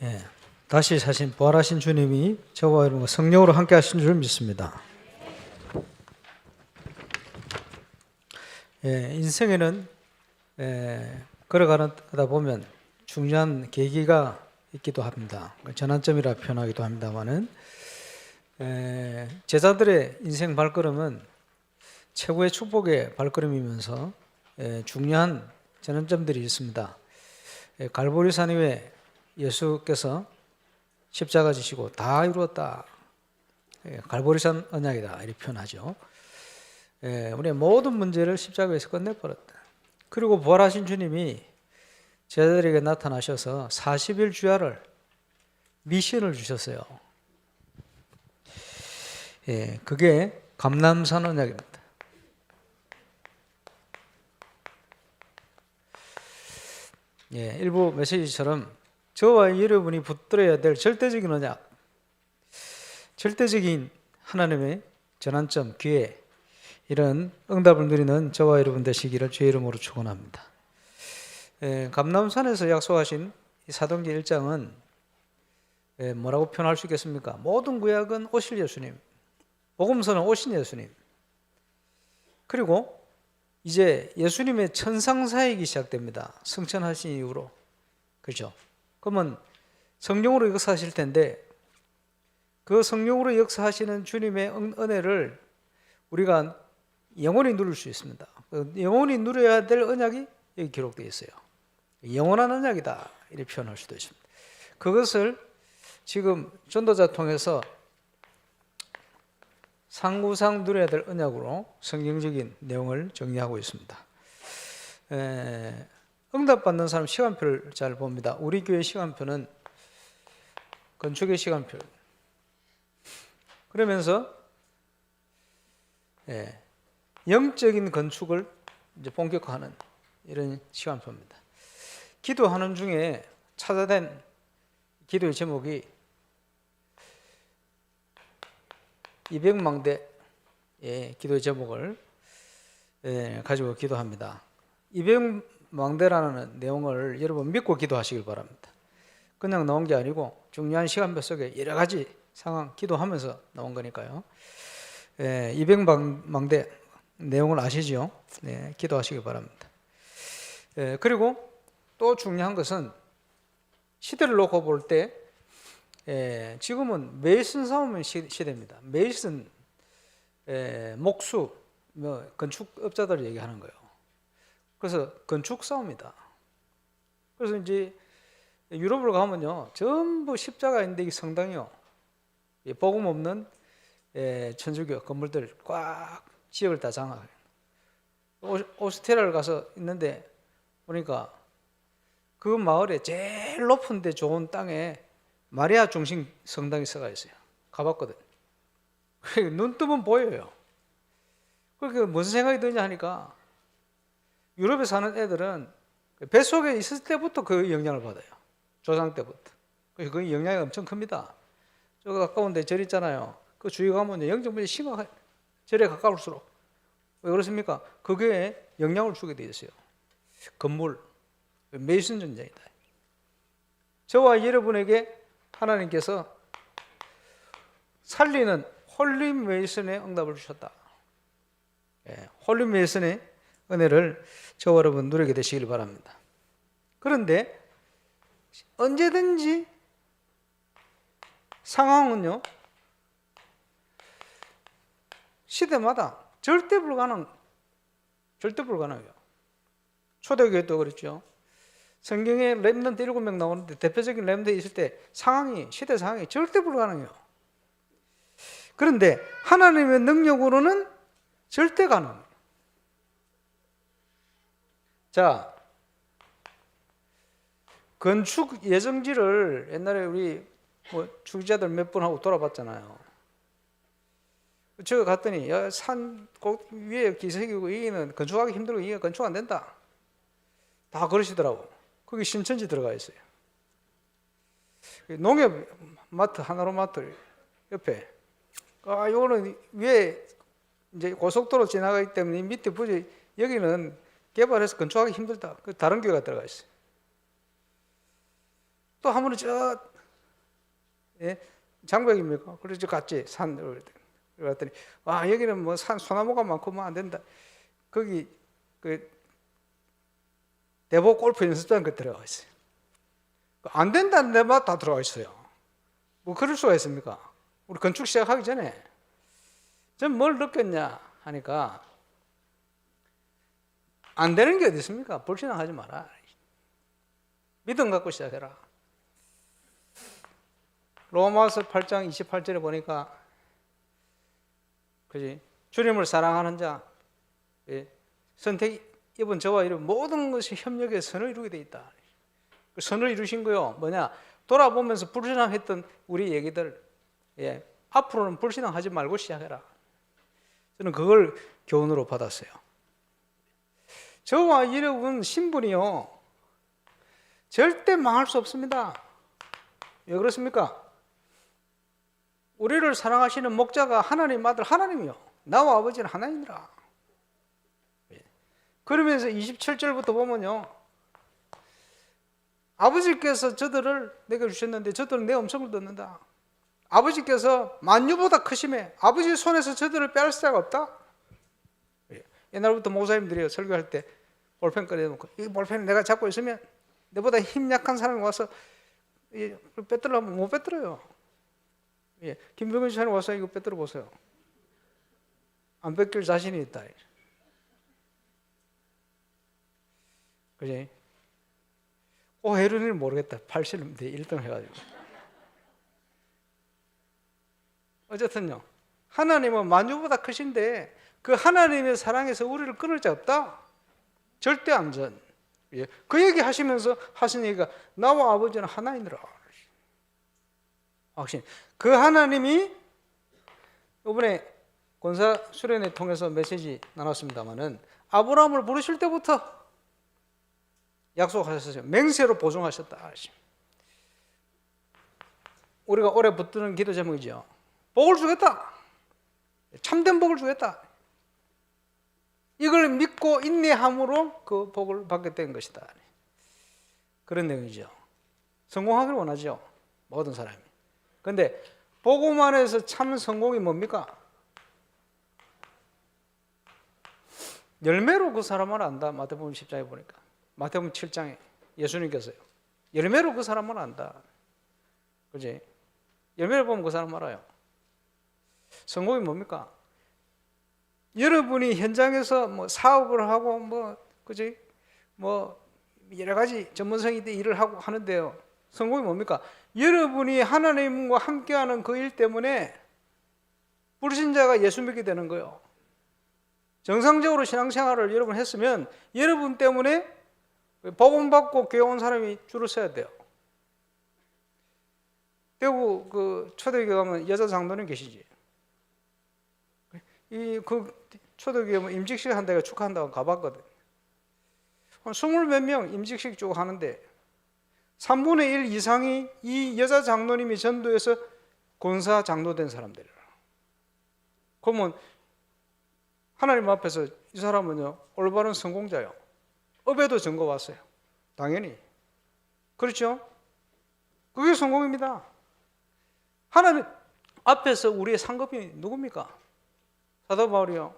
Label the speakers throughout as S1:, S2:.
S1: 예, 다시 사신 부활하신 주님이 저와 여러분과 성령으로 함께 하신 줄 믿습니다. 인생에는 걸어가다 보면 중요한 계기가 있기도 합니다. 전환점이라 표현하기도 합니다만은 제자들의 인생 발걸음은 최고의 축복의 발걸음이면서 중요한 전환점들이 있습니다. 갈보리산 위에 예수께서 십자가 지시고 다 이루었다. 갈보리산 언약이다. 이렇게 표현하죠. 우리의 모든 문제를 십자가에서 끝내버렸다. 그리고 부활하신 주님이 제자들에게 나타나셔서 40일 주야를 미션을 주셨어요. 그게 감람산 언약입니다. 일부 메시지처럼 저와 여러분이 붙들어야 될 절대적인 언약, 절대적인 하나님의 전환점, 기회, 이런 응답을 누리는 저와 여러분 되시기를 주의 이름으로 축원합니다. 감람산에서 약속하신 사도행전 1장은 뭐라고 표현할 수 있겠습니까? 모든 구약은 오실 예수님, 복음서는 오신 예수님, 그리고 이제 예수님의 천상사역이 시작됩니다. 승천하신 이후로. 그렇죠? 그러면 성령으로 역사하실 텐데 그 성령으로 역사하시는 주님의 은혜를 우리가 영원히 누릴 수 있습니다. 영원히 누려야 될 언약이 여기 기록되어 있어요. 영원한 언약이다 이렇게 표현할 수도 있습니다. 그것을 지금 전도자 통해서 상구상 누려야 될 언약으로 성경적인 내용을 정리하고 있습니다. 응답받는 사람 시간표를 잘 봅니다. 우리 교회 시간표는 건축의 시간표. 그러면서 영적인 건축을 이제 본격화하는 이런 시간표입니다. 기도하는 중에 찾아낸 기도의 제목이 200망대 기도의 제목을 가지고 기도합니다. 200망대라는 내용을 여러분 믿고 기도하시길 바랍니다. 그냥 나온 게 아니고 중요한 시간표 속에 여러 가지 상황 기도하면서 나온 거니까요. 200망대 내용을 아시죠? 기도하시길 바랍니다. 그리고 또 중요한 것은 시대를 놓고 볼 때 지금은 메이슨 싸움의 시대입니다. 메이슨, 목수, 건축업자들 얘기하는 거예요. 그래서 건축 싸움이다. 그래서 이제 유럽을 가면요, 전부 십자가 있는데 이 성당이요, 복음 없는 천주교 건물들 꽉 지역을 다 장악해요. 오스트리아를 가서 있는데 보니까 그 마을에 제일 높은 데 좋은 땅에 마리아 중심 성당이 서가 있어요. 가봤거든. 눈 뜨면 보여요. 그러니까 무슨 생각이 드냐 하니까 유럽에 사는 애들은 뱃속에 있을 때부터 그 영향을 받아요. 조상 때부터. 그래서 그 영향이 엄청 큽니다. 저 가까운 데 절 있잖아요. 그 주위 가면 영적문제 심각해. 절에 가까울수록. 왜 그렇습니까? 그게 영향을 주게 돼 있어요. 건물, 메이슨 전쟁이다. 저와 여러분에게 하나님께서 살리는 홀리 메이슨의 응답을 주셨다. 홀리 메이슨의 은혜를 저와 여러분 누리게 되시길 바랍니다. 그런데 언제든지 상황은요, 시대마다 절대 불가능해요. 초대교회도 그렇죠. 성경에 렘넌트 7명 나오는데 대표적인 렘넌트 있을 때 시대 상황이 절대 불가능해요. 그런데 하나님의 능력으로는 절대 가능해요. 자, 건축 예정지를 옛날에 우리 주기자들 몇 번 하고 돌아봤잖아요. 제가 갔더니 산 꼭 위에 기슭이고 여기는 건축하기 힘들고 이게 건축 안 된다. 다 그러시더라고. 거기 신천지 들어가 있어요. 농협 마트, 하나로마트 옆에. 요거는 위에 이제 고속도로 지나가기 때문에 밑에 부지 여기는 개발해서 건축하기 힘들다. 다른 교회가 들어가 있어요. 또 한 번은 저 예? 장벽입니까? 그래서 갔지 산을. 그랬더니 와 여기는 뭐 산 소나무가 많고 뭐 안 된다. 거기 그 대보 골프 연습장 그 들어가 있어요. 안 된다는 데만 다 들어가 있어요. 뭐 그럴 수가 있습니까? 우리 건축 시작하기 전에 전 뭘 느꼈냐 하니까 안 되는 게 어디 있습니까? 불신앙하지 마라. 믿음 갖고 시작해라. 로마서 8장 28절에 보니까 그지 주님을 사랑하는 자 선택 입은 저와 이런 모든 것이 협력해 선을 이루게 돼 있다. 그 선을 이루신 거요. 뭐냐? 돌아보면서 불신앙했던 우리 얘기들 앞으로는 불신앙하지 말고 시작해라. 저는 그걸 교훈으로 받았어요. 저와 여러분 신분이요 절대 망할 수 없습니다. 왜 그렇습니까? 우리를 사랑하시는 목자가 하나님 아들 하나님이요 나와 아버지는 하나님이라. 그러면서 27절부터 보면요 아버지께서 저들을 내게 주셨는데 저들은 내 음성을 듣는다. 아버지께서 만유보다 크심에 아버지 손에서 저들을 빼앗을 자가 없다. 옛날부터 목사님들이 설교할 때 볼펜 꺼내놓고 이 볼펜을 내가 잡고 있으면 내보다 힘 약한 사람이 와서 빼들려면 못 빼들어요. 김병근 씨는 와서 이거 빼들어 보세요. 안 뺏길 자신이 있다. 그지? 헤르니는 모르겠다. 80년대 1등 해가지고. 어쨌든요. 하나님은 만유보다 크신데 그 하나님의 사랑에서 우리를 끊을 자 없다. 절대 안전. 그 얘기 하시면서 하신 얘기가 나와 아버지는 하나이니라. 확신. 그 하나님이 이번에 권사 수련회 통해서 메시지 나눴습니다만은 아브라함을 부르실 때부터 약속하셨어요. 맹세로 보증하셨다. 우리가 올해 붙드는 기도 제목이죠. 복을 주겠다. 참된 복을 주겠다. 이걸 믿고 인내함으로 그 복을 받게 된 것이다. 그런 내용이죠. 성공하기를 원하죠. 모든 사람이. 그런데 복음 안에서 참 성공이 뭡니까? 열매로 그 사람을 안다. 마태복음 10장에 보니까. 마태복음 7장에 예수님께서요. 열매로 그 사람을 안다. 그지? 열매를 보면 그 사람 알아요. 성공이 뭡니까? 여러분이 현장에서 뭐 사업을 하고 그지? 여러 가지 전문성인데 일을 하고 하는데요. 성공이 뭡니까? 여러분이 하나님과 함께하는 그 일 때문에 불신자가 예수 믿게 되는 거예요. 정상적으로 신앙생활을 여러분 했으면 여러분 때문에 복음 받고 교회 온 사람이 줄을 서야 돼요. 대구 그 초대교회 가면 여자 장로님 계시지. 그 초대교회 임직식 한다고 축하한다고 가봤거든. 한 20몇 명 임직식 쭉 하는데 3분의 1 이상이 이 여자 장로님이 전도해서 권사 장로 된 사람들이라. 그러면 하나님 앞에서 이 사람은요 올바른 성공자요. 업에도 증거 왔어요. 당연히. 그렇죠? 그게 성공입니다. 하나님 앞에서 우리의 상급이 누굽니까? 사도 바울이요.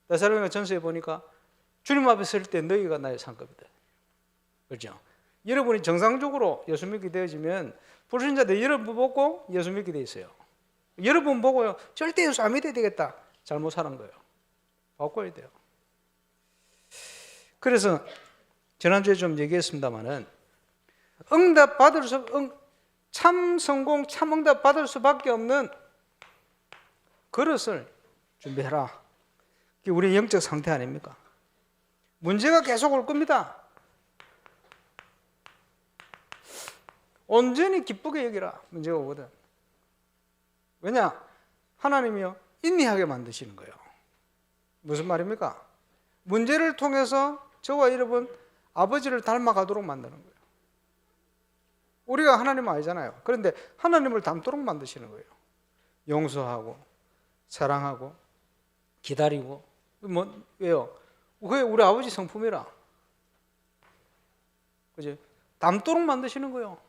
S1: 데살로니가 전서에 보니까 주님 앞에 설 때 너희가 나의 상급이다. 그렇죠? 여러분이 정상적으로 예수 믿게 되어지면 불신자들 여러분 보고 예수 믿게 돼 있어요. 여러분 보고요 절대 예수 안 믿어야 되겠다. 잘못 사는 거예요. 바꿔야 돼요. 그래서 지난주에 좀 얘기했습니다마는 응답 받을 수 참 성공, 참 응답 받을 수밖에 없는 그릇을 준비해라. 그게 우리의 영적 상태 아닙니까? 문제가 계속 올 겁니다. 온전히 기쁘게 여기라. 문제가 오거든. 왜냐? 하나님이요 인내하게 만드시는 거예요. 무슨 말입니까? 문제를 통해서 저와 여러분 아버지를 닮아가도록 만드는 거예요. 우리가 하나님 아니잖아요. 그런데 하나님을 닮도록 만드시는 거예요. 용서하고 사랑하고 기다리고 왜요? 그게 우리 아버지 성품이라. 그죠? 닮도록 만드시는 거예요.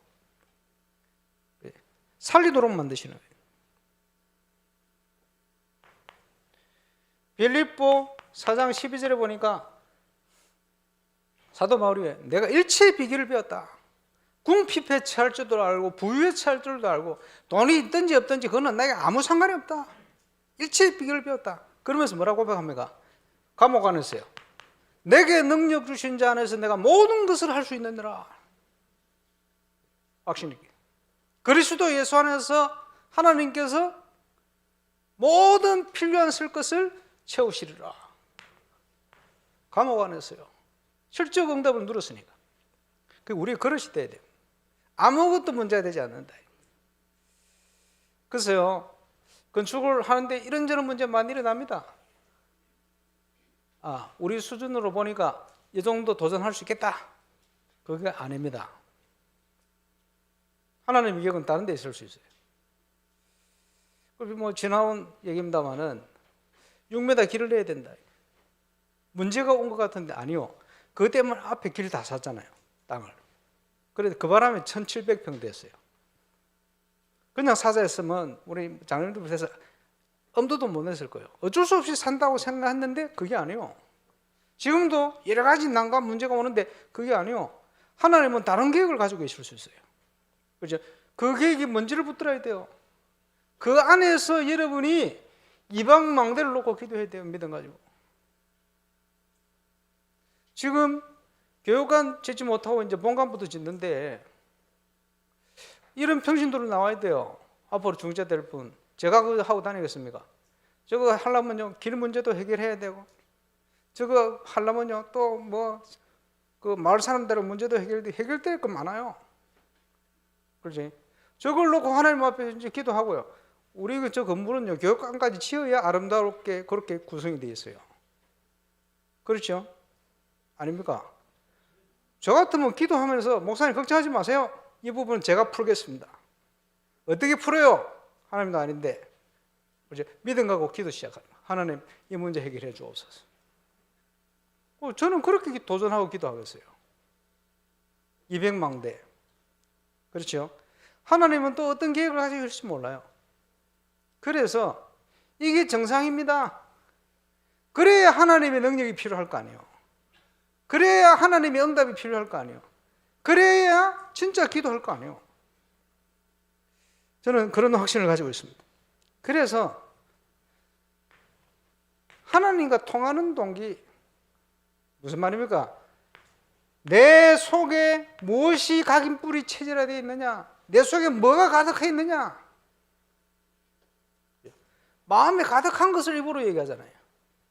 S1: 살리도록 만드시는 거예요. 빌립보 4장 12절에 보니까 사도 바울이 내가 일체의 비결을 배웠다. 궁핍에 처할 줄도 알고 부유에 처할 줄도 알고 돈이 있든지 없든지 그거는 나에게 아무 상관이 없다. 일체의 비결을 배웠다. 그러면서 뭐라고 고백합니까? 감옥 안에서요. 내게 능력 주신 자 안에서 내가 모든 것을 할 수 있느니라. 확신 있게. 그리스도 예수 안에서 하나님께서 모든 필요한 쓸 것을 채우시리라. 감옥 안에서요. 실적 응답을 누렸으니까. 우리 그릇이 돼야 돼요. 아무것도 문제가 되지 않는다. 그래서요, 건축을 하는데 이런저런 문제 많이 일어납니다. 우리 수준으로 보니까 이 정도 도전할 수 있겠다. 그게 아닙니다. 하나님의 기억은 다른 데 있을 수 있어요. 뭐 지나온 얘기입니다만은 6m 길을 내야 된다. 문제가 온 것 같은데 아니요. 그것 때문에 앞에 길 다 샀잖아요. 땅을. 그래서 그 바람에 1700평 됐어요. 그냥 사자 했으면 우리 장로님들께서 엄두도 못 냈을 거예요. 어쩔 수 없이 산다고 생각했는데 그게 아니요. 지금도 여러 가지 난관 문제가 오는데 그게 아니요. 하나님은 다른 계획을 가지고 계실 수 있어요. 그죠? 그 계획이 뭔지를 붙들어야 돼요. 그 안에서 여러분이 이방 망대를 놓고 기도해야 돼요. 믿음 가지고. 지금 교육관 짓지 못하고 이제 본관부터 짓는데 이런 평신도로 나와야 돼요. 앞으로 중재 될 분. 제가 그거 하고 다니겠습니까? 저거 하려면요, 길 문제도 해결해야 되고, 저거 하려면요, 또 뭐, 그 마을 사람들의 문제도 해결될 거 많아요. 그렇지? 저걸 놓고 하나님 앞에 이제 기도하고요. 우리 저 건물은요, 교육관까지 지어야 아름답게 그렇게 구성이 되어 있어요. 그렇죠? 아닙니까? 저 같으면 기도하면서 목사님 걱정하지 마세요. 이 부분은 제가 풀겠습니다. 어떻게 풀어요? 하나님도 아닌데. 그렇죠? 믿음 갖고 기도 시작합니다. 하나님 이 문제 해결해 주옵소서. 저는 그렇게 도전하고 기도하겠어요. 200망대. 그렇죠? 하나님은 또 어떤 계획을 가지고 있을지 몰라요. 그래서 이게 정상입니다. 그래야 하나님의 능력이 필요할 거 아니에요. 그래야 하나님의 응답이 필요할 거 아니에요. 그래야 진짜 기도할 거 아니에요. 저는 그런 확신을 가지고 있습니다. 그래서 하나님과 통하는 동기, 무슨 말입니까? 내 속에 무엇이 각인뿔이 체질화되어 있느냐? 내 속에 뭐가 가득해 있느냐? 마음에 가득한 것을 입으로 얘기하잖아요.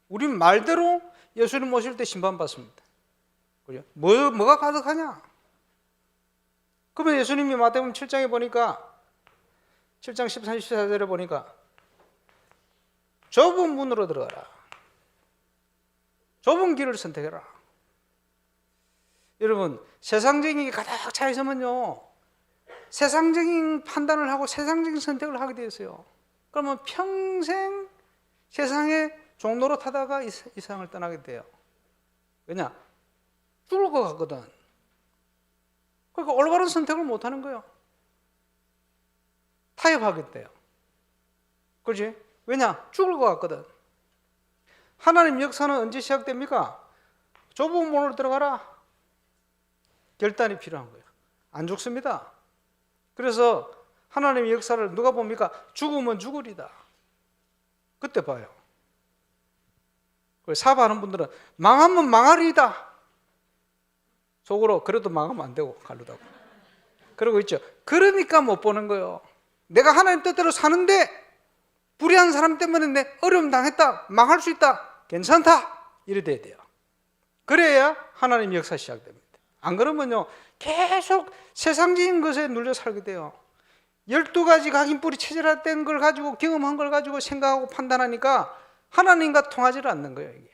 S1: 우린 말대로 예수님 모실 때 심판받습니다. 그죠? 뭐가 가득하냐? 그러면 예수님이 마태복음 7장에 보니까 7장 13, 14절에 보니까 좁은 문으로 들어가라. 좁은 길을 선택해라. 여러분, 세상적인 게 가득 차 있으면요, 세상적인 판단을 하고 세상적인 선택을 하게 되어 있어요. 그러면 평생 세상의 종로로 타다가 이 세상을 떠나게 돼요. 왜냐? 죽을 것 같거든. 그러니까 올바른 선택을 못 하는 거예요. 타협하게 돼요. 그렇지? 왜냐? 죽을 것 같거든. 하나님 역사는 언제 시작됩니까? 좁은 문으로 들어가라. 결단이 필요한 거예요. 안 죽습니다. 그래서 하나님의 역사를 누가 봅니까? 죽으면 죽으리다. 그때 봐요. 사바하는 분들은 망하면 망하리다. 속으로 그래도 망하면 안 되고 가려다고. 그러고 있죠. 그러니까 못 보는 거예요. 내가 하나님 뜻대로 사는데 불의한 사람 때문에 내 어려움 당했다. 망할 수 있다. 괜찮다. 이래 돼야 돼요. 그래야 하나님 역사 시작됩니다. 안 그러면요, 계속 세상적인 것에 눌려 살게 돼요. 12가지 각인뿔이 체질화된 걸 가지고, 경험한 걸 가지고 생각하고 판단하니까 하나님과 통하지 않는 거예요, 이게.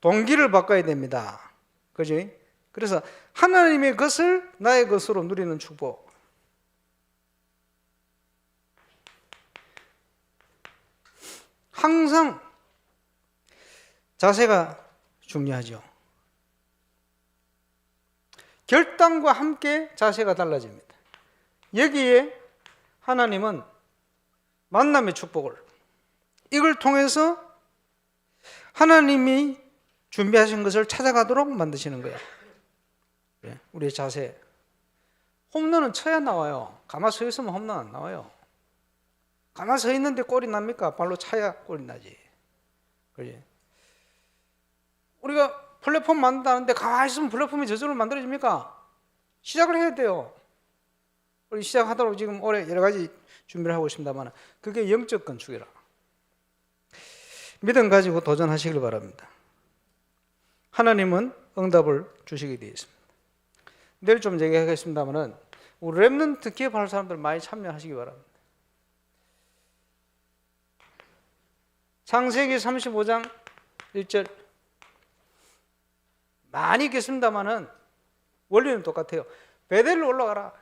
S1: 동기를 바꿔야 됩니다. 그지? 그래서 하나님의 것을 나의 것으로 누리는 축복. 항상 자세가 중요하죠. 결단과 함께 자세가 달라집니다. 여기에 하나님은 만남의 축복을 이걸 통해서 하나님이 준비하신 것을 찾아가도록 만드시는 거예요. 우리의 자세. 홈런은 쳐야 나와요. 가만 서 있으면 홈런 안 나와요. 가만 서 있는데 골이 납니까? 발로 차야 골이 나지. 그지? 우리가 플랫폼 만든다는데 가만히 있으면 플랫폼이 저절로 만들어집니까? 시작을 해야 돼요. 우리 시작하도록 지금 올해 여러 가지 준비를 하고 있습니다만 그게 영적 건축이라. 믿음 가지고 도전하시길 바랍니다. 하나님은 응답을 주시게 되어 있습니다. 내일 좀 얘기하겠습니다만 우리 렘넌트 기업할 사람들 많이 참여하시기 바랍니다. 창세기 35장 1절 많이 읽겠습니다만 원리는 똑같아요. 베델로 올라가라.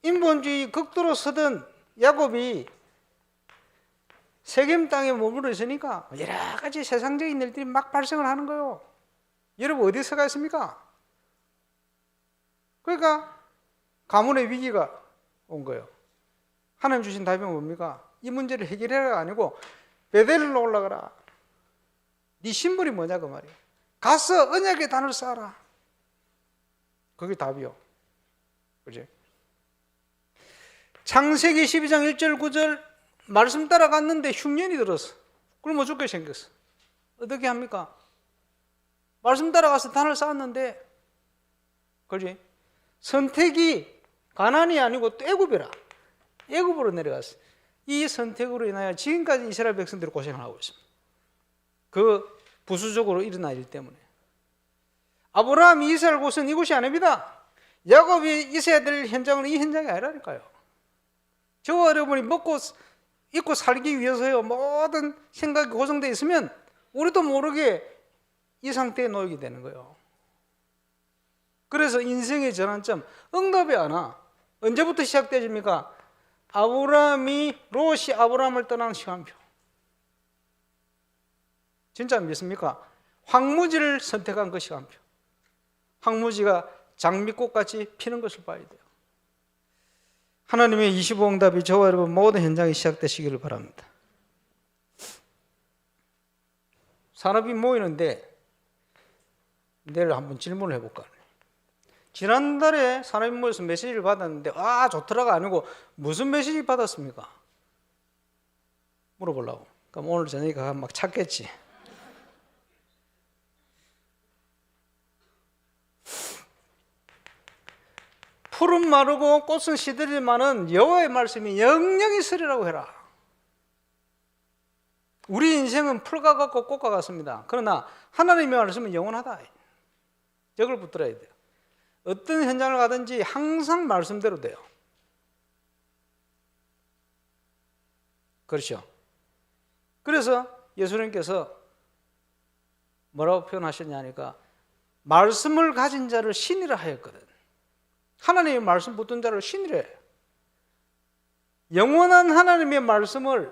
S1: 인본주의 극도로 서던 야곱이 세겜 땅에 머물러 있으니까 여러 가지 세상적인 일들이 막 발생을 하는 거예요. 여러분 어디서가 있습니까? 그러니까 가문의 위기가 온 거예요. 하나님 주신 답이 뭡니까? 이 문제를 해결해라가 아니고 베델로 올라가라. 네 신분이 뭐냐 그 말이에요. 가서 언약의 단을 쌓아라. 그게 답이요. 그지? 창세기 12장 1절 9절 말씀 따라갔는데 흉년이 들었어. 굶어 죽게 생겼어. 어떻게 합니까? 말씀 따라가서 단을 쌓았는데, 그지? 선택이 가나안이 아니고 또 애굽이라. 애굽으로 내려갔어. 이 선택으로 인하여 지금까지 이스라엘 백성들이 고생을 하고 있습니다. 그 부수적으로 일어난 일 때문에. 아브라함이 이스라엘 곳은 이곳이 아닙니다. 야곱이 있어야 될 현장은 이 현장이 아니라니까요. 저와 여러분이 먹고 입고 살기 위해서요 모든 생각이 고정되어 있으면 우리도 모르게 이 상태에 놓이게 되는 거예요. 그래서 인생의 전환점, 응답이 안 와. 언제부터 시작되십니까? 롯이 아브라함을 떠나는 시간표. 진짜 믿습니까? 황무지를 선택한 그 시간표. 황무지가 장미꽃같이 피는 것을 봐야 돼요. 하나님의 25응답이 저와 여러분 모든 현장이 시작되시기를 바랍니다. 산업이 모이는데 내일 한번 질문을 해볼까? 지난달에 산업이 모여서 메시지를 받았는데 좋더라가 아니고 무슨 메시지 받았습니까? 물어보려고. 그럼 오늘 저녁에 가서 막 찾겠지. 풀은 마르고 꽃은 시들지만은 여호와의 말씀이 영영히 서리라고 해라. 우리 인생은 풀과 같고 꽃과 같습니다. 그러나 하나님의 말씀은 영원하다. 이걸 붙들어야 돼요. 어떤 현장을 가든지 항상 말씀대로 돼요. 그렇죠? 그래서 예수님께서 뭐라고 표현하셨냐니까 말씀을 가진 자를 신이라 하였거든. 하나님의 말씀 붙든 자를 신이래. 영원한 하나님의 말씀을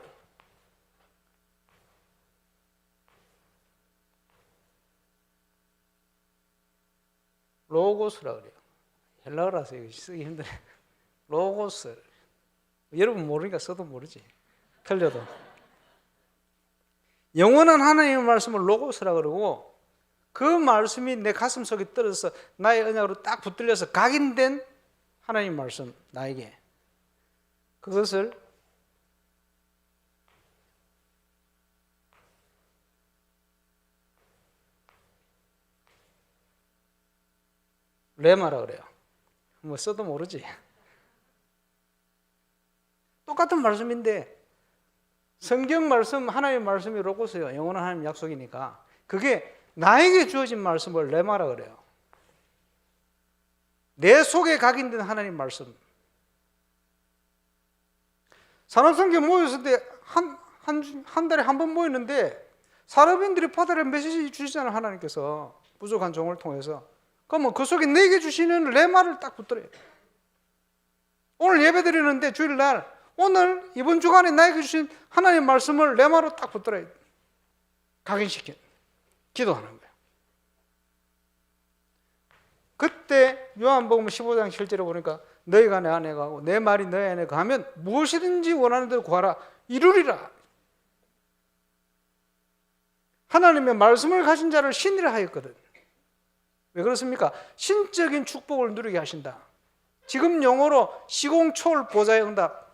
S1: 로고스라 그래요. 헬라어라서 쓰기 힘드네. 로고스. 여러분 모르니까 써도 모르지. 틀려도. 영원한 하나님의 말씀을 로고스라 그러고 그 말씀이 내 가슴 속에 떨어져서 나의 언약으로 딱 붙들려서 각인된 하나님 말씀 나에게 그것을 레마라 그래요. 뭐 써도 모르지. 똑같은 말씀인데 성경 말씀 하나님의 말씀이 로고스예요. 영원한 하나님 약속이니까 그게 나에게 주어진 말씀을 레마라 그래요. 내 속에 각인된 하나님 말씀. 산업성경 모였을 때 한 달에 한 번 모이는데 산업인들이 받아라 메시지 주시잖아요. 하나님께서 부족한 종을 통해서. 그러면 그 속에 내게 주시는 레마를 딱 붙들어요. 오늘 예배 드리는데 주일날 오늘 이번 주간에 나에게 주신 하나님 말씀을 레마로 딱 붙들어요. 각인시켜 기도하는 거예요. 그때 요한복음 15장 7절에 보니까 너희가 내 안에 가고 내 말이 너희 안에 가면 무엇이든지 원하는 대로 구하라 이루리라. 하나님의 말씀을 가진 자를 신이라 하였거든. 왜 그렇습니까? 신적인 축복을 누리게 하신다. 지금 용어로 시공초월 보좌의 응답.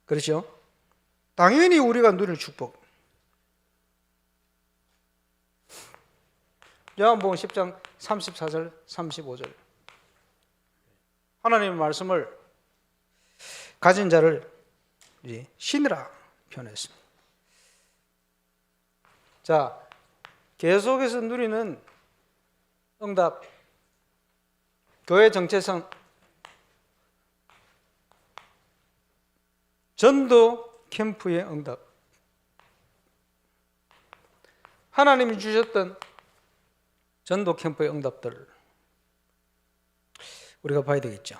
S1: 그렇죠? 당연히 우리가 누릴 축복. 요한복음 10장 34절 35절 하나님의 말씀을 가진 자를 신이라 표현했습니다. 자, 계속해서 누리는 응답, 교회 정체성, 전도 캠프의 응답. 하나님이 주셨던 전도 캠프의 응답들을 우리가 봐야 되겠죠.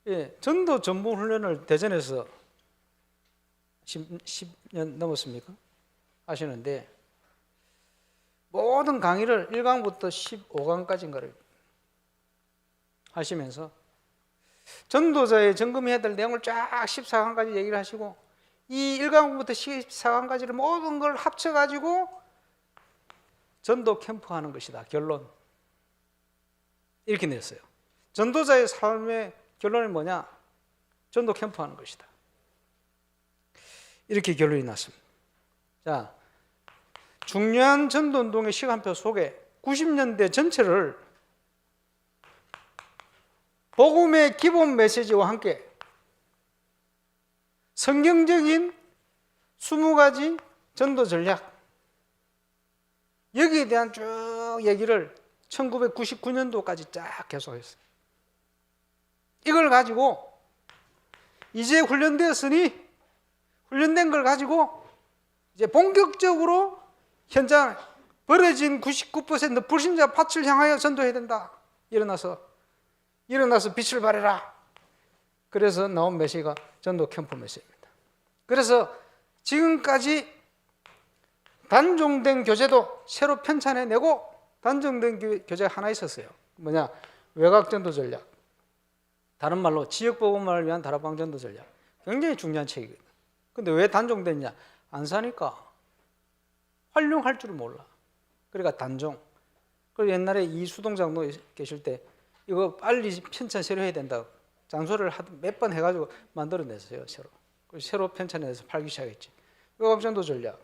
S1: 예, 전도 전문 훈련을 대전에서 10년 넘었습니까? 하시는데 모든 강의를 1강부터 15강까지인가를 하시면서 전도자의 점검해야 될 내용을 쫙 14강까지 얘기를 하시고 이 1강부터 14강까지를 모든 걸 합쳐가지고 전도 캠프 하는 것이다. 결론. 이렇게 냈어요. 전도자의 삶의 결론이 뭐냐? 전도 캠프 하는 것이다. 이렇게 결론이 났습니다. 자, 중요한 전도운동의 시간표 속에 90년대 전체를 복음의 기본 메시지와 함께 성경적인 20가지 전도 전략, 여기에 대한 쭉 얘기를 1999년도까지 쫙 계속했어요. 이걸 가지고 이제 훈련되었으니 훈련된 걸 가지고 이제 본격적으로 현장 버려진 99% 불신자 밭을 향하여 전도해야 된다. 일어나서 빛을 발해라. 그래서 나온 메시지가 전도 캠프 메시지입니다. 그래서 지금까지 단종된 교재도 새로 편찬해내고 단종된 교재가 하나 있었어요. 뭐냐? 외곽 전도 전략. 다른 말로 지역 복음화를 위한 다락방 전도 전략. 굉장히 중요한 책이거든요. 근데 왜 단종됐냐? 안 사니까. 활용할 줄을 몰라. 그러니까 단종. 그리고 옛날에 이수동 장로 계실 때 이거 빨리 편찬 새로 해야 된다고 장소를 몇 번 해가지고 만들어냈어요. 새로 편찬해서 팔기 시작했지. 외곽전도 전략.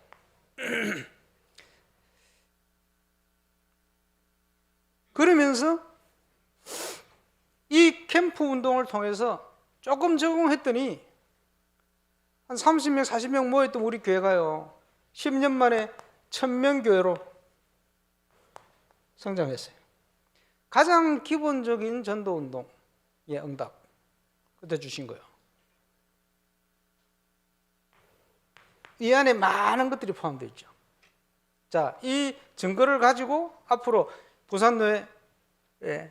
S1: 그러면서 이 캠프 운동을 통해서 조금 적응했더니 한 30명, 40명 모였던 우리 교회가요 10년 만에 1000명 교회로 성장했어요. 가장 기본적인 전도운동의 응답 그때 주신 거예요. 이 안에 많은 것들이 포함되어 있죠. 자, 이 증거를 가지고 앞으로 부산노회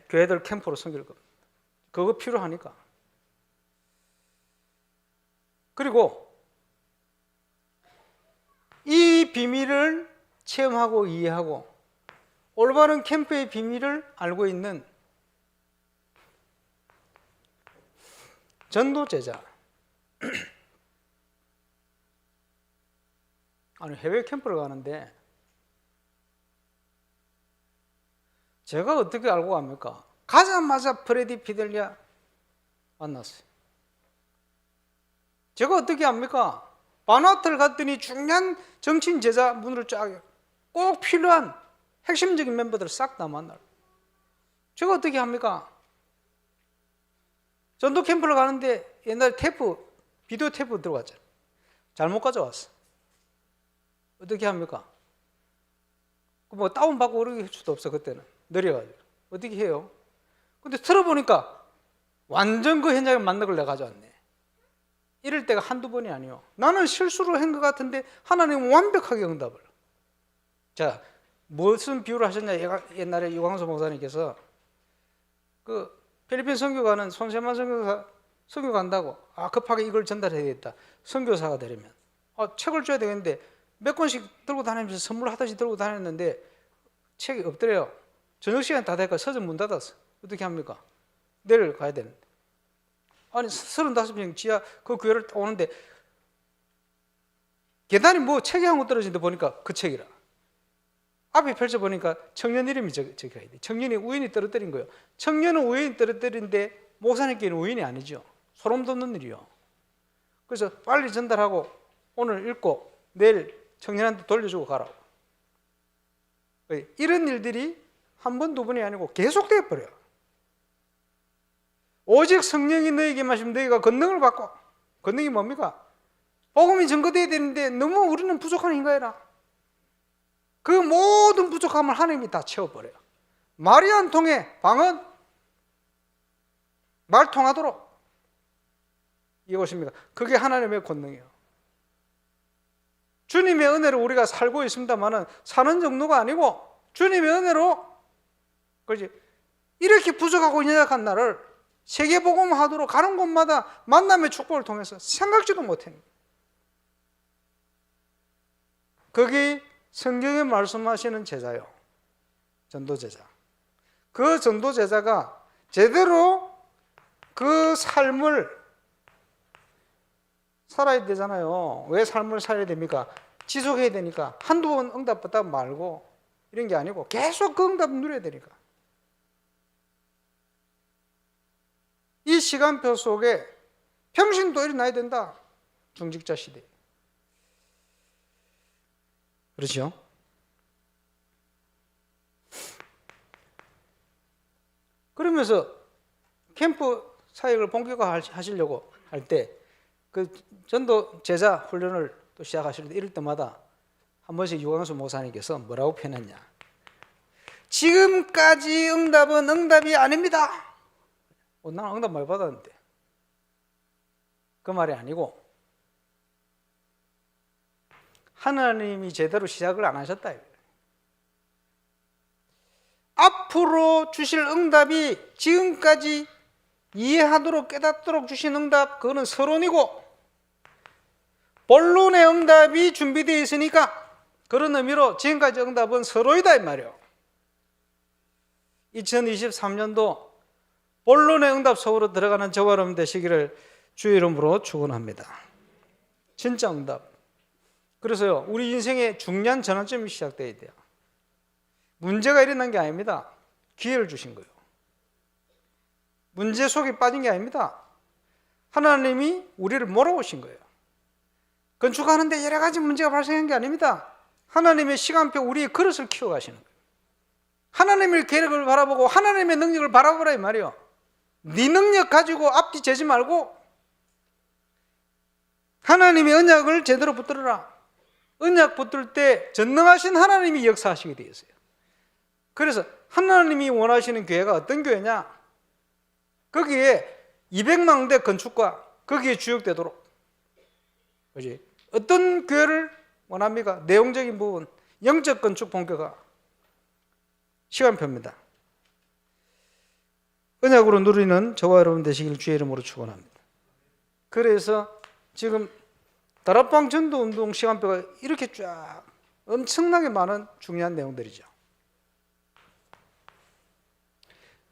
S1: 교회들 캠프로 섬길 겁니다. 그거 필요하니까. 그리고 이 비밀을 체험하고 이해하고 올바른 캠프의 비밀을 알고 있는 전도제자. 아니, 해외 캠프를 가는데 제가 어떻게 알고 갑니까? 가자마자 프레디 피델리아 만났어요. 제가 어떻게 합니까? 바누아투를 갔더니 중요한 정치인 제자 문을 쫙 꼭 필요한 핵심적인 멤버들을 싹 다 만나요. 제가 어떻게 합니까? 전도 캠프를 가는데 옛날에 비디오 테이프 들어갔잖아요. 잘못 가져왔어. 어떻게 합니까? 뭐 다운받고 그러게 할 수도 없어. 그때는 느려가지고 어떻게 해요? 근데 들어보니까 완전 그 현장에 맞는 걸 내가 가져왔네. 이럴 때가 한두 번이 아니요. 나는 실수를 한 것 같은데 하나님은 완벽하게 응답을. 자, 무슨 비유를 하셨냐? 옛날에 유광수 목사님께서 그 필리핀 선교가는 손세만 선교사 선교 간다고 급하게 이걸 전달해야겠다. 선교사가 되려면 책을 줘야 되겠는데 몇 권씩 들고 다니면서 선물하듯이 들고 다녔는데 책이 없더래요. 저녁 시간 다 되니까 서점 문 닫았어. 어떻게 합니까? 내일 가야 되는데. 아니 35명 지하 그 교회를 오는데 계단이 뭐 책이 한 권 떨어진데 보니까 그 책이라. 앞에 펼쳐보니까 청년 이름이 적혀야 돼. 청년이 우연히 떨어뜨린 거예요. 청년은 우연히 떨어뜨린데 목사님께는 우연이 아니죠. 소름 돋는 일이요. 그래서 빨리 전달하고 오늘 읽고 내일 청년한테 돌려주고 가라고. 이런 일들이 한 번, 두 번이 아니고 계속되어 버려요. 오직 성령이 너에게 마시면 너희가 권능을 받고, 권능이 뭡니까? 복음이 증거되어야 되는데 너무 우리는 부족한 인간이라 그 모든 부족함을 하나님이 다 채워버려요. 말이 안 통해 방언 말 통하도록 이것입니다. 그게 하나님의 권능이에요. 주님의 은혜로 우리가 살고 있습니다만은 사는 정도가 아니고 주님의 은혜로 그렇지 이렇게 부족하고 연약한 나를 세계복음하도록 가는 곳마다 만남의 축복을 통해서 생각지도 못했는 거기 성경에 말씀하시는 제자요. 전도제자. 그 전도제자가 제대로 그 삶을 살아야 되잖아요. 왜 삶을 살아야 됩니까? 지속해야 되니까. 한두 번 응답받다 말고 이런 게 아니고 계속 그 응답 누려야 되니까. 이 시간표 속에 평생 또 일어나야 된다. 중직자 시대. 그렇죠? 그러면서 캠프 사역을 본격화하시려고 할 때 그 전도 제자 훈련을 또 시작하실 때 이럴 때마다 한 번씩 유광수 목사님께서 뭐라고 표현했냐? 지금까지 응답은 응답이 아닙니다. 나는 응답 많이 받았는데 그 말이 아니고 하나님이 제대로 시작을 안 하셨다. 앞으로 주실 응답이 지금까지 이해하도록 깨닫도록 주신 응답 그거는 서론이고 본론의 응답이 준비되어 있으니까 그런 의미로 지금까지 응답은 서로이다 이 말이에요. 2023년도 본론의 응답 속으로 들어가는 저와 여러분 되시기를 주의 이름으로 축원합니다. 진짜 응답. 그래서요 우리 인생의 중요한 전환점이 시작돼야 돼요. 문제가 일어난 게 아닙니다. 기회를 주신 거예요. 문제 속에 빠진 게 아닙니다. 하나님이 우리를 몰아오신 거예요. 건축하는데 여러 가지 문제가 발생한 게 아닙니다. 하나님의 시간표 우리의 그릇을 키워가시는 거예요. 하나님의 계획을 바라보고 하나님의 능력을 바라보라 이 말이에요. 네 능력 가지고 앞뒤 재지 말고 하나님의 언약을 제대로 붙들어라. 언약 붙들 때 전능하신 하나님이 역사하시게 되어 있어요. 그래서 하나님이 원하시는 교회가 어떤 교회냐? 거기에 200만 대 건축과 거기에 주역되도록 그렇지? 어떤 교회를 원합니까? 내용적인 부분, 영적 건축 본격화 시간표입니다. 언약으로 누리는 저와 여러분 되시길 주의 이름으로 축원합니다. 그래서 지금 다락방 전도 운동 시간표가 이렇게 쫙 엄청나게 많은 중요한 내용들이죠.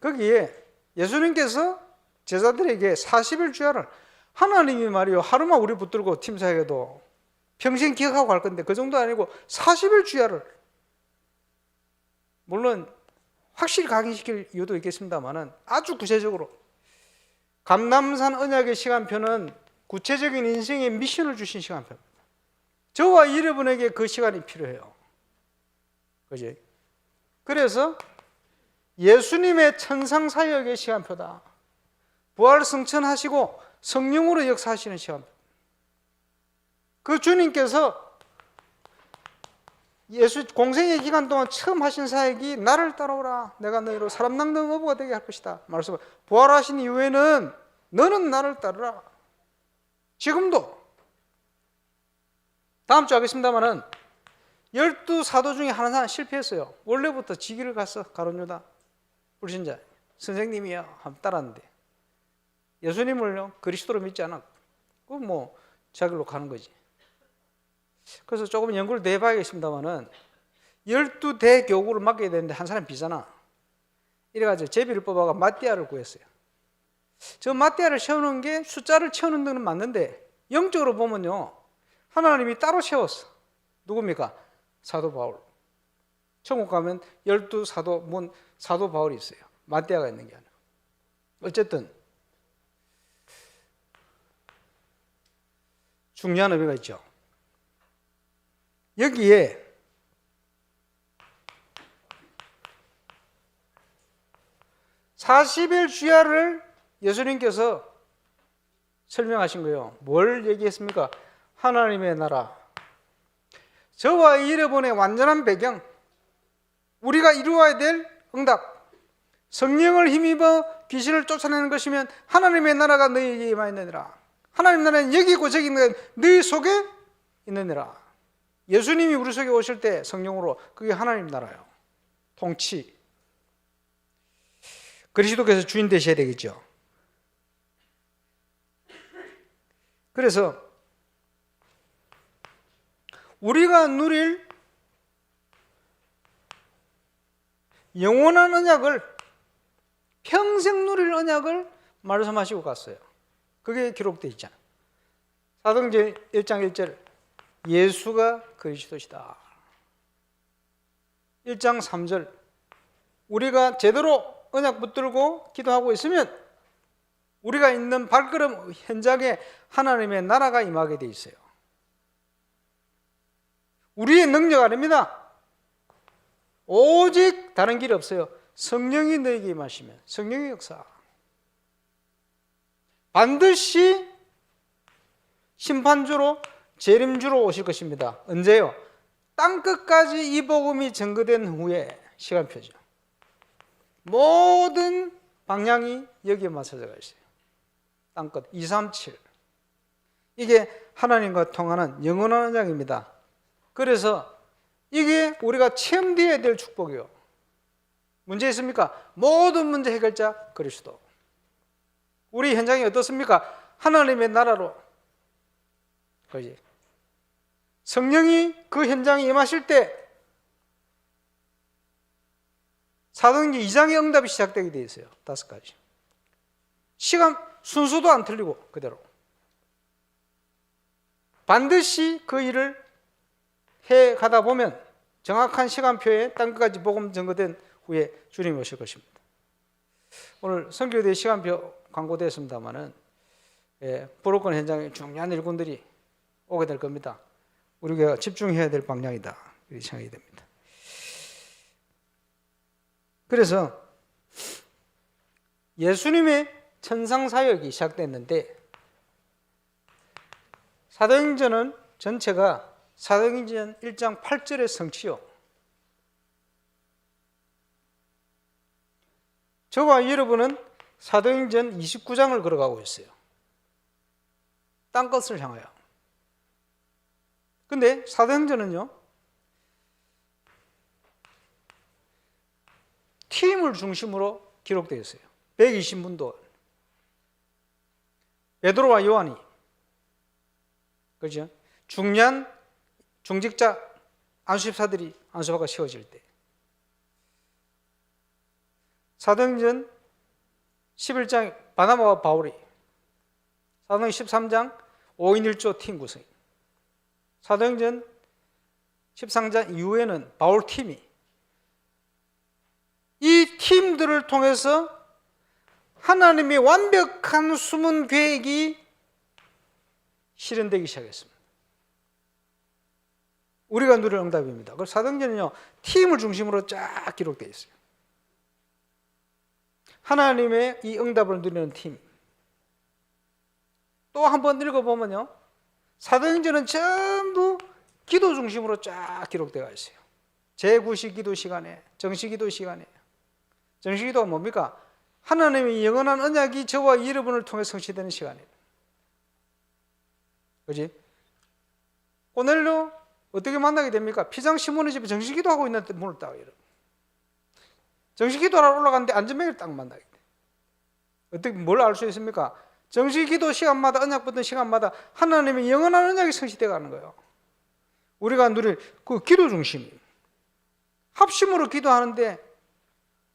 S1: 거기에 예수님께서 제자들에게 40일 주야를 하나님이 말이요 하루만 우리 붙들고 팀사에게도 평생 기억하고 갈 건데 그 정도 아니고 40일 주야를 물론 확실히 각인시킬 이유도 있겠습니다만은 아주 구체적으로 감람산 언약의 시간표는 구체적인 인생의 미션을 주신 시간표입니다. 저와 여러분에게 그 시간이 필요해요. 그지? 그래서 예수님의 천상사역의 시간표다. 부활 승천하시고 성령으로 역사하시는 시간표. 그 주님께서 예수 공생의 기간 동안 처음 하신 사역이 나를 따라오라. 내가 너희로 사람 낚는 어부가 되게 할 것이다. 말씀을 부활하신 이후에는 너는 나를 따르라. 지금도 다음 주 하겠습니다만은 12사도 중에 하나 실패했어요. 원래부터 지기를 갔어. 가룟 유다 불신자 선생님이야 한번 따랐는데 예수님을요 그리스도로 믿지 않았고 뭐 자기로 가는 거지. 그래서 조금 연구를 더 해봐야겠습니다만은 12대 교구를 맡겨야 되는데 한 사람 비잖아. 이래가지고 제비를 뽑아가 마띠아를 구했어요. 저 마띠아를 세우는 게 숫자를 채우는 데는 맞는데 영적으로 보면요, 하나님이 따로 세웠어. 누굽니까? 사도 바울. 천국 가면 12사도, 사도 바울이 있어요. 마띠아가 있는 게 아니라. 어쨌든 중요한 의미가 있죠. 여기에 (40일) 주야를 예수님께서 설명하신 거예요. 뭘 얘기했습니까? 하나님의 나라, 저와 여러분의 완전한 배경, 우리가 이루어야 될 응답, 성령을 힘입어 귀신을 쫓아내는 것이면 하나님의 나라가 너희에게 임하였느니라. 하나님 나라는 여기 있고 저기 있는 너희 속에 있느니라. 예수님이 우리 속에 오실 때 성령으로, 그게 하나님 나라예요. 통치. 그리스도께서 주인 되셔야 되겠죠. 그래서 우리가 누릴 영원한 언약을, 평생 누릴 언약을 말씀하시고 갔어요. 그게 기록되어 있잖아요. 사도행전 1장 1절, 예수가 그리스도시다. 1장 3절, 우리가 제대로 언약 붙들고 기도하고 있으면 우리가 있는 발걸음 현장에 하나님의 나라가 임하게 돼 있어요. 우리의 능력 아닙니다. 오직 다른 길이 없어요. 성령이 너에게 임하시면, 성령의 역사. 반드시 심판주로, 재림주로 오실 것입니다. 언제요? 땅끝까지 이 복음이 전거된 후에 시간표죠. 모든 방향이 여기에 맞춰져 있어요. 땅끝 237. 이게 하나님과 통하는 영원한 언약입니다. 그래서 이게 우리가 체험되어야 될 축복이요. 문제 있습니까? 모든 문제 해결자 그리스도. 우리 현장이 어떻습니까? 하나님의 나라로, 그지? 성령이 그 현장에 임하실 때 사도행전 2장의 응답이 시작되게 되어 있어요. 5가지. 시간 순서도 안 틀리고 그대로. 반드시 그 일을 해 가다 보면 정확한 시간표에 땅끝까지 복음 전거된 후에 주님이 오실 것입니다. 오늘 선교대 시간표 광고됐습니다만은, 부록권 현장에 중요한 일꾼들이 오게 될 겁니다. 우리가 집중해야 될 방향이다, 이렇게 생각이 됩니다. 그래서 예수님의 천상 사역이 시작됐는데, 사도행전은 전체가 사도행전 1장 8절의 성취요. 저와 여러분은 사도행전 29장을 걸어가고 있어요. 땅끝을 향하여. 근데 사도행전은요, 팀을 중심으로 기록되어 있어요. 120문도. 베드로와 요한이, 그렇죠? 중요한 중직자 안수집사들이 안수받아 세워질 때, 사도행전 11장 바나바와 바울이, 사도행전 13장 5인 1조 팀 구성, 사도행전 13장 이후에는 바울 팀이, 이 팀들을 통해서 하나님의 완벽한 숨은 계획이 실현되기 시작했습니다. 우리가 누릴 응답입니다. 그 사도행전은요, 팀을 중심으로 쫙 기록되어 있어요. 하나님의 이 응답을 누리는 팀. 또 한번 읽어보면요, 사도행전은 전부 기도 중심으로 쫙 기록되어 있어요. 제9시 기도 시간에, 정시 기도 시간에. 정시 기도가 뭡니까? 하나님의 영원한 언약이 저와 여러분을 통해 성취되는 시간이에요. 그지? 고넬료 어떻게 만나게 됩니까? 피장 시몬의 집에 정시 기도하고 있는데 문을 딱 열어. 정시 기도하러 올라갔는데 안전뱅이를 딱 만나게 돼. 어떻게, 뭘 알 수 있습니까? 정시 기도 시간마다, 언약 붙는 시간마다 하나님의 영원한 언약이 성취되어 가는 거예요. 우리가 누릴 그 기도 중심, 합심으로 기도하는데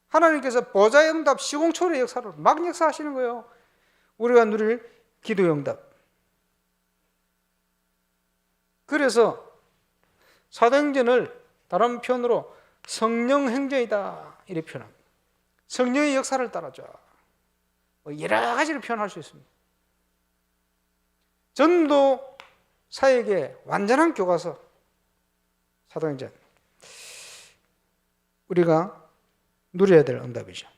S1: 하나님께서 보좌의 응답, 시공초월의 역사를 막 역사하시는 거예요. 우리가 누릴 기도의 응답. 그래서 사도행전을 다른 표현으로 성령 행전이다 이렇게 표현합니다. 성령의 역사를 따라줘. 여러 가지로 표현할 수 있습니다. 전도 사역의 완전한 교과서 사도행전, 우리가 누려야 될 응답이죠.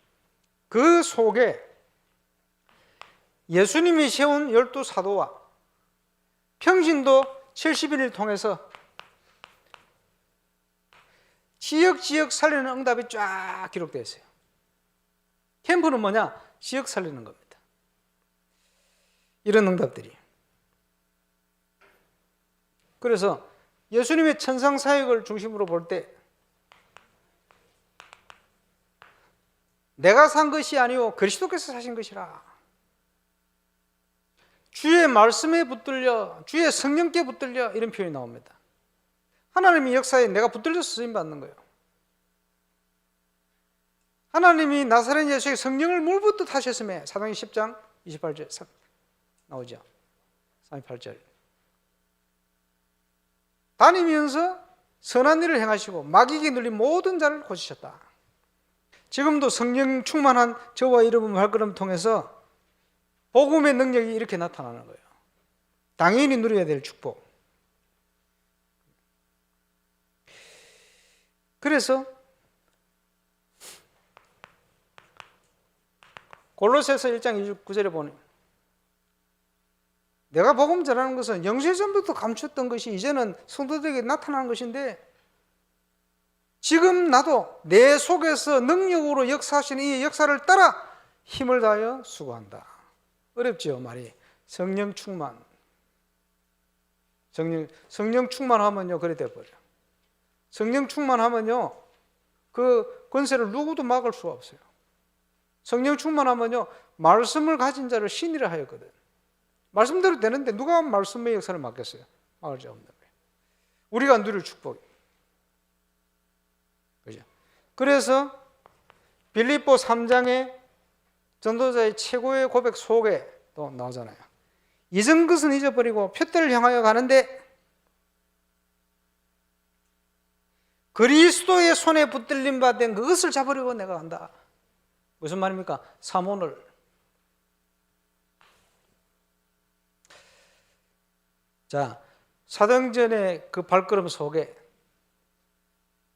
S1: 그 속에 예수님이 세운 12사도와 평신도 70인을 통해서 지역 살리는 응답이 쫙 기록되어 있어요. 캠프는 뭐냐? 지역 살리는 겁니다. 이런 응답들이. 그래서 예수님의 천상 사역을 중심으로 볼 때 내가 산 것이 아니오 그리스도께서 사신 것이라. 주의 말씀에 붙들려, 주의 성령께 붙들려, 이런 표현이 나옵니다. 하나님의 역사에 내가 붙들려서 쓰임받는 거예요. 하나님이 나사렛 예수의 성령을 물붓듯 하셨음에 사도행전 10장 28절 나오죠. 38절. 다니면서 선한 일을 행하시고 마귀에게 눌린 모든 자를 고치셨다. 지금도 성령 충만한 저와 여러분 발걸음 통해서 복음의 능력이 이렇게 나타나는 거예요. 당연히 누려야 될 축복. 그래서 골로새서 1장 29절에 보니 내가 복음 전하는 것은 영세전부터 감췄던 것이 이제는 성도들에게 나타나는 것인데 지금 나도 내 속에서 능력으로 역사하시는 이 역사를 따라 힘을 다하여 수고한다. 어렵죠, 말이. 성령 충만. 성령 충만하면요, 그래 돼버려. 성령 충만하면요, 그 권세를 누구도 막을 수가 없어요. 성령 충만하면요, 말씀을 가진 자를 신이라 하였거든. 말씀대로 되는데 누가 말씀의 역사를 맡겠어요? 막을 자 없는 거예요. 우리가 누릴 축복. 그죠? 그래서 빌립보 3장에 전도자의 최고의 고백 속에 또 나오잖아요. 이전 것은 잊어버리고 표대를 향하여 가는데 그리스도의 손에 붙들림 받은 그것을 잡으려고 내가 간다. 무슨 말입니까? 사모를. 자, 사도행전의 그 발걸음 속에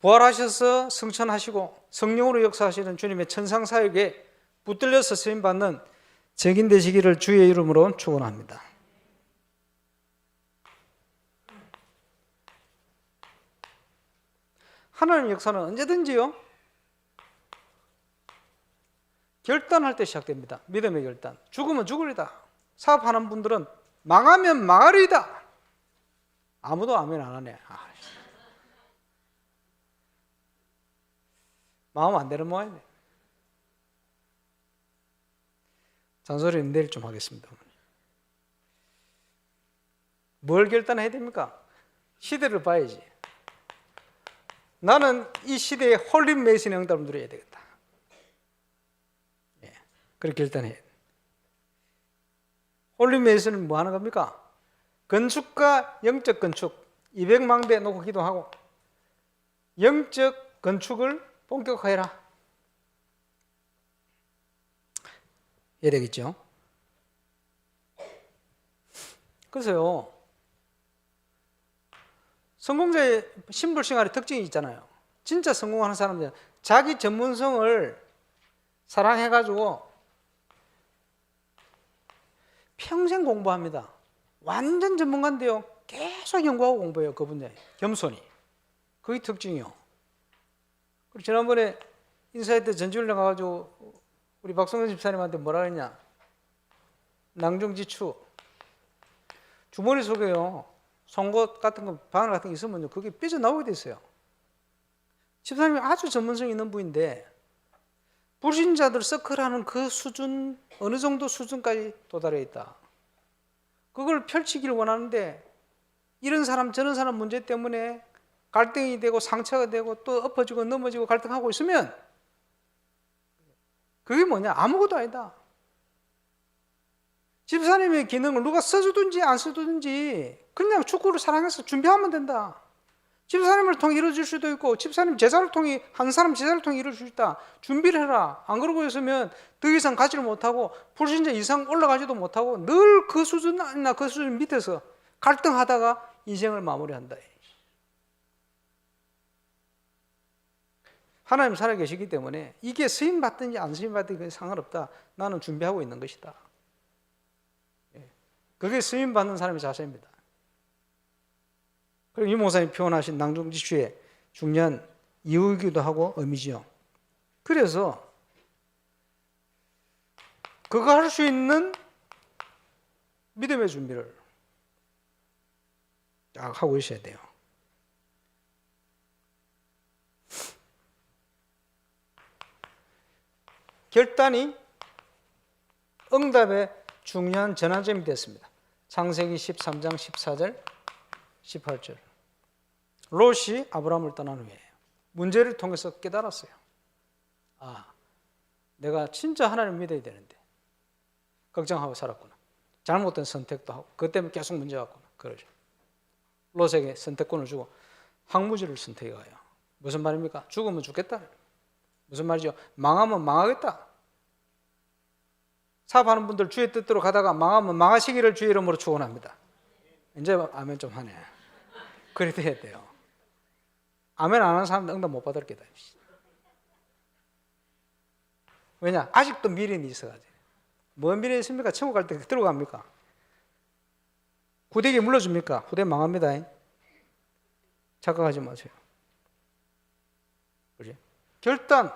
S1: 부활하셔서 승천하시고 성령으로 역사하시는 주님의 천상사역에 붙들려서 쓰임받는 적인 되시기를 주의 이름으로 축원합니다. 하나님의 역사는 언제든지요 결단할 때 시작됩니다. 믿음의 결단. 죽으면 죽으리다. 사업하는 분들은 망하면 망하리다. 아무도 아멘 안 하네. 마음 안 되는 모양이네. 잔소리는 내일 좀 하겠습니다. 뭘 결단해야 됩니까? 시대를 봐야지. 나는 이 시대에 홀린 메이슨의 응답을 누려야 되겠다. 예, 그렇게 결단해야 돼. 홀린 메이슨은 뭐 하는 겁니까? 건축과 영적 건축 200망대 놓고 기도하고 영적 건축을 본격화해라. 해야 되겠죠. 그래서요, 성공자의 신불 생활의 특징이 있잖아요. 진짜 성공하는 사람들은 자기 전문성을 사랑해가지고 평생 공부합니다. 완전 전문가인데요, 계속 연구하고 공부해요. 그분의 겸손히. 그게 특징이요. 그리고 지난번에 인사회 때 전주훈련 가가지고 우리 박성근 집사님한테 뭐라 그랬냐? 낭중지추. 주머니 속에요, 송곳 같은 거, 바늘 같은 거 있으면요, 그게 삐져나오게 돼 있어요. 집사님이 아주 전문성 있는 분인데, 불신자들 서클하는 그 수준, 어느 정도 수준까지 도달해 있다. 그걸 펼치기를 원하는데, 이런 사람 저런 사람 문제 때문에 갈등이 되고 상처가 되고 또 엎어지고 넘어지고 갈등하고 있으면 그게 뭐냐? 아무것도 아니다. 집사님의 기능을 누가 써주든지 안 써주든지 그냥 축구를 사랑해서 준비하면 된다. 집사님을 통해 이루어질 수도 있고 집사님 제자를 통해 한 사람 제자를 통해 이루어질 수 있다. 준비를 해라. 안 그러고 있으면 더 이상 가지를 못하고 불신자 이상 올라가지도 못하고 늘 그 수준이나 그 수준 밑에서 갈등하다가 인생을 마무리한다. 하나님 살아계시기 때문에 이게 쓰임 받든지 안 쓰임 받든지 상관없다. 나는 준비하고 있는 것이다. 그게 쓰임 받는 사람의 자세입니다. 그리고 이 목사님이 표현하신 낭중지추의 중요한 이유이기도 하고 의미지요. 그래서 그거 할 수 있는 믿음의 준비를 딱 하고 있어야 돼요. 결단이 응답의 중요한 전환점이 됐습니다. 창세기 13장 14절 18절. 롯이 아브라함을 떠난 후에 문제를 통해서 깨달았어요. 아, 내가 진짜 하나님을 믿어야 되는데 걱정하고 살았구나. 잘못된 선택도 하고 그것 때문에 계속 문제가 왔구나. 그러죠. 롯에게 선택권을 주고 항무지를 선택해가요. 무슨 말입니까? 죽으면 죽겠다. 무슨 말이죠? 망하면 망하겠다. 사업하는 분들 주의 뜻대로 가다가 망하면 망하시기를 주의 이름으로 축원합니다. 이제 아멘 좀 하네. 그래 돼야 돼요. 아멘 안 하는 사람들 응답 못 받을 게다. 왜냐? 아직도 미련이 있어가지고. 뭔 미련이 있습니까? 천국 갈 때 들어갑니까? 후대에게 물러줍니까? 후대 망합니다. 착각하지 마세요. 그렇지? 결단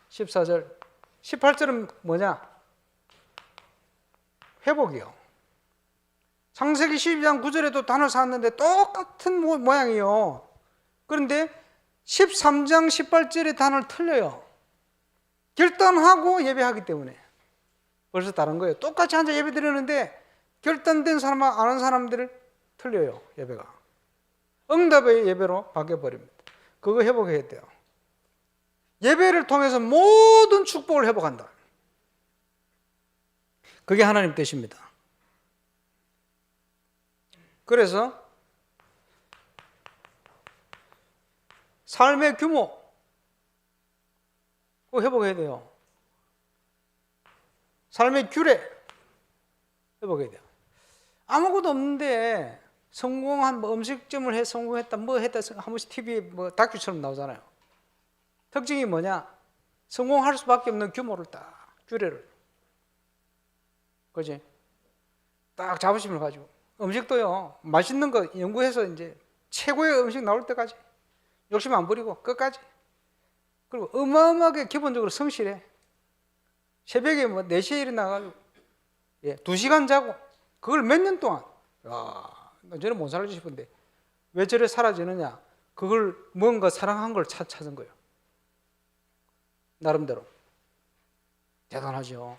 S1: 14절 18절은 뭐냐? 회복이요. 창세기 12장 9절에도 단을 쌓았는데 똑같은 모양이요. 그런데 13장 18절의 단을 틀려요. 결단하고 예배하기 때문에. 벌써 다른 거예요. 똑같이 앉아 예배 드리는데 결단된 사람과 안 한 사람들을 틀려요. 예배가. 응답의 예배로 바뀌어버립니다. 그거 회복해야 돼요. 예배를 통해서 모든 축복을 회복한다. 그게 하나님 뜻입니다. 그래서 삶의 규모 그거 회복해야 돼요. 삶의 규례 회복해야 돼요. 아무것도 없는데 성공한 뭐 음식점을 해 성공했다 뭐 했다 한 번씩 TV에 뭐 다큐처럼 나오잖아요. 특징이 뭐냐? 성공할 수밖에 없는 규모를 딱 규례를 그지? 딱 자부심을 가지고 음식도요 맛있는 거 연구해서 이제 최고의 음식 나올 때까지 욕심 안 부리고 끝까지 그리고 어마어마하게 기본적으로 성실해. 새벽에 뭐 4시에 일어나가지고 2시간 자고 그걸 몇 년 동안 저는 못 살지 싶은데 왜 저래 사라지느냐? 그걸 뭔가 사랑한 걸 찾은 거예요. 나름대로 대단하죠.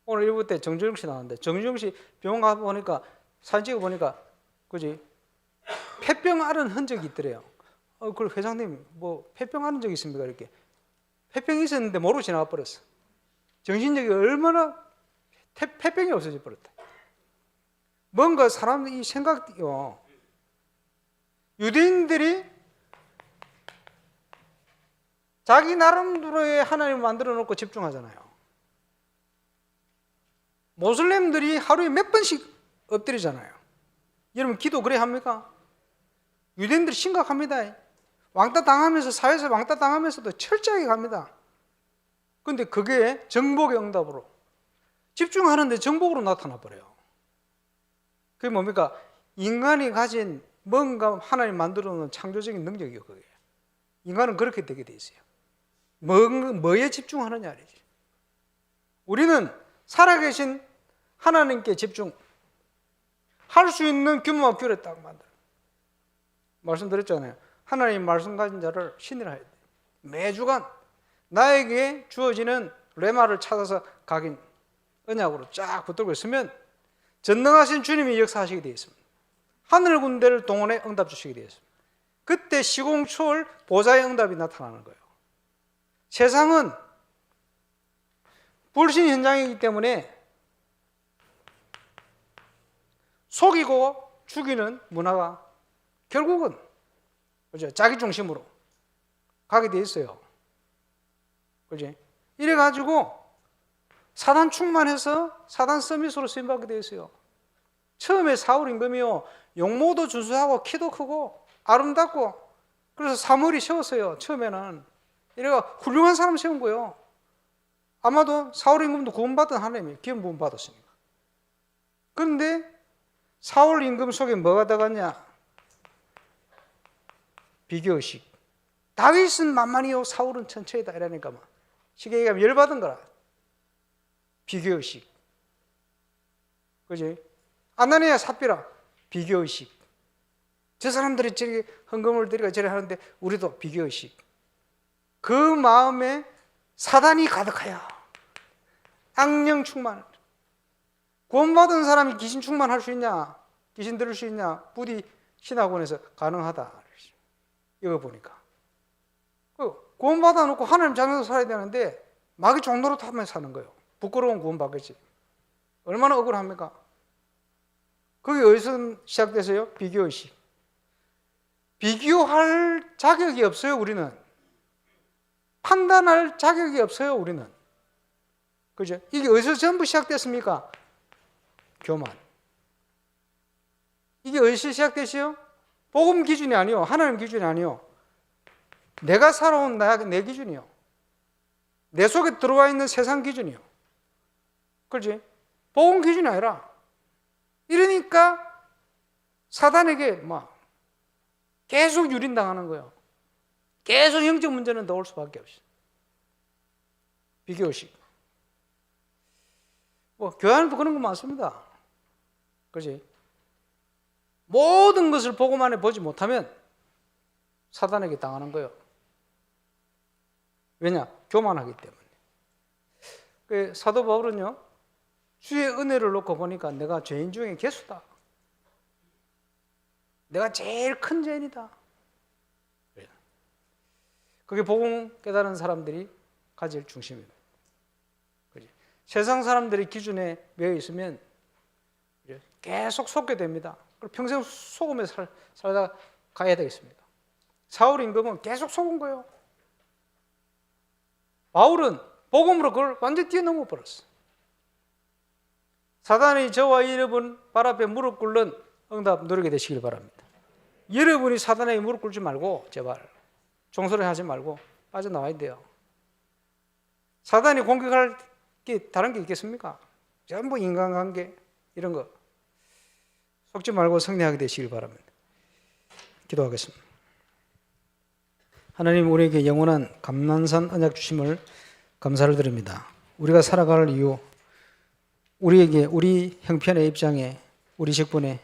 S1: 오늘 일부 때 정주영 씨 나왔는데 정주영 씨 병원 가서 보니까 사진 찍어 보니까 그지 폐병 앓은 흔적이 있더래요. 그 회장님 뭐 폐병 앓은 적 있습니까? 이렇게 폐병이 있었는데 모르고 지나가 버렸어. 정신력이 얼마나 폐병이 없어져 버렸다. 뭔가 사람 이 생각이요. 유대인들이 자기 나름대로의 하나님을 만들어 놓고 집중하잖아요. 모슬렘들이 하루에 몇 번씩 엎드리잖아요. 여러분 기도 그래 합니까? 유대인들이 심각합니다. 왕따 당하면서 사회에서 왕따 당하면서도 철저하게 갑니다. 그런데 그게 정복의 응답으로 집중하는데 정복으로 나타나 버려요. 그게 뭡니까? 인간이 가진 뭔가 하나님 만들어 놓은 창조적인 능력이요. 그게 인간은 그렇게 되게 돼 있어요. 뭐에 집중하느냐 말이지. 우리는 살아계신 하나님께 집중할 수 있는 규모와 규례 딱 만들어. 말씀드렸잖아요. 하나님 말씀 가진 자를 신이라 해야 돼. 매주간 나에게 주어지는 레마를 찾아서 각인 언약으로 쫙 붙들고 있으면 전능하신 주님이 역사하시게 되어 있습니다. 하늘 군대를 동원해 응답 주시게 되었습니다. 그때 시공초월 보좌의 응답이 나타나는 거예요. 세상은 불신 현장이기 때문에 속이고 죽이는 문화가 결국은 그죠? 자기 중심으로 가게 돼 있어요. 그지? 이래가지고 사단 충만해서 사단 서밋으로 쓰임받게 돼 있어요. 처음에 사울 임금이요, 용모도 준수하고 키도 크고 아름답고 그래서 사무엘이 세웠어요. 처음에는 이래가 훌륭한 사람 세운 거예요. 아마도 사울 임금도 구원받은 하나님이 기름 부음 받았으니까. 그런데 사울 임금 속에 뭐가 들어갔냐? 비교의식. 다윗은 만만이요 사울은 천천히다 이러니까 막 쉽게 얘기하면 열받은 거라. 비교의식. 그지? 아나니아 삽비라 비교의식. 저 사람들이 저기 헌금을 드리고 저래 하는데 우리도 비교의식. 그 마음에 사단이 가득하여 악령 충만. 구원받은 사람이 귀신 충만할 수 있냐? 귀신 들을 수 있냐? 부디 신학원에서 가능하다. 이거 보니까 구원받아 놓고 하나님 자녀로 살아야 되는데 마귀 종로로 타면 사는 거예요. 부끄러운 구원받겠지. 얼마나 억울합니까? 그게 어디서 시작돼서요? 비교의식. 비교할 자격이 없어요. 우리는 판단할 자격이 없어요. 우리는 그죠? 이게 어디서 전부 시작됐습니까? 교만. 이게 어디서 시작됐어요? 복음 기준이 아니요, 하나님 기준이 아니요, 내가 살아온 내 기준이요, 내 속에 들어와 있는 세상 기준이요. 그렇지? 복음 기준이 아니라. 이러니까 사단에게 막 계속 유린당하는 거예요. 계속 영적 문제는 더 올 수밖에 없어요. 비교의식. 교회 안에도 그런 거 많습니다. 그렇지? 모든 것을 보고만 보지 못하면 사단에게 당하는 거예요. 왜냐? 교만하기 때문에. 사도 바울은요, 주의 은혜를 놓고 보니까 내가 죄인 중에 괴수다. 내가 제일 큰 죄인이다. 그게 복음 깨달은 사람들이 가질 중심입니다. 그렇지? 세상 사람들의 기준에 매여 있으면 계속 속게 됩니다. 평생 속으며 살다 가야 되겠습니다. 사울 임금은 계속 속은 거예요. 바울은 복음으로 그걸 완전히 뛰어넘어 버렸어. 사단이 저와 여러분 발 앞에 무릎 꿇는 응답 누리게 되시길 바랍니다. 여러분이 사단에게 무릎 꿇지 말고 제발 종소리 하지 말고 빠져나와야 돼요. 사단이 공격할 게 다른 게 있겠습니까? 전부 인간관계 이런 거 속지 말고 승리하게 되시길 바랍니다. 기도하겠습니다. 하나님, 우리에게 영원한 감난산 언약 주심을 감사를 드립니다. 우리가 살아갈 이유, 우리에게 우리 형편의 입장에 우리 직분에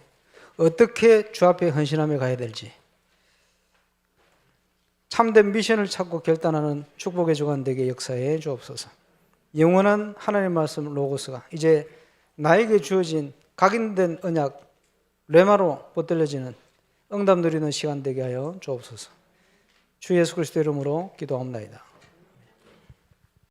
S1: 어떻게 주 앞에 헌신하며 가야 될지 참된 미션을 찾고 결단하는 축복의 주간 되게 역사해 주옵소서. 영원한 하나님 말씀 로고스가 이제 나에게 주어진 각인된 언약 레마로 붙들려지는 응답 누리는 시간 되게 하여 주옵소서. 주 예수 그리스도 이름으로 기도합니다.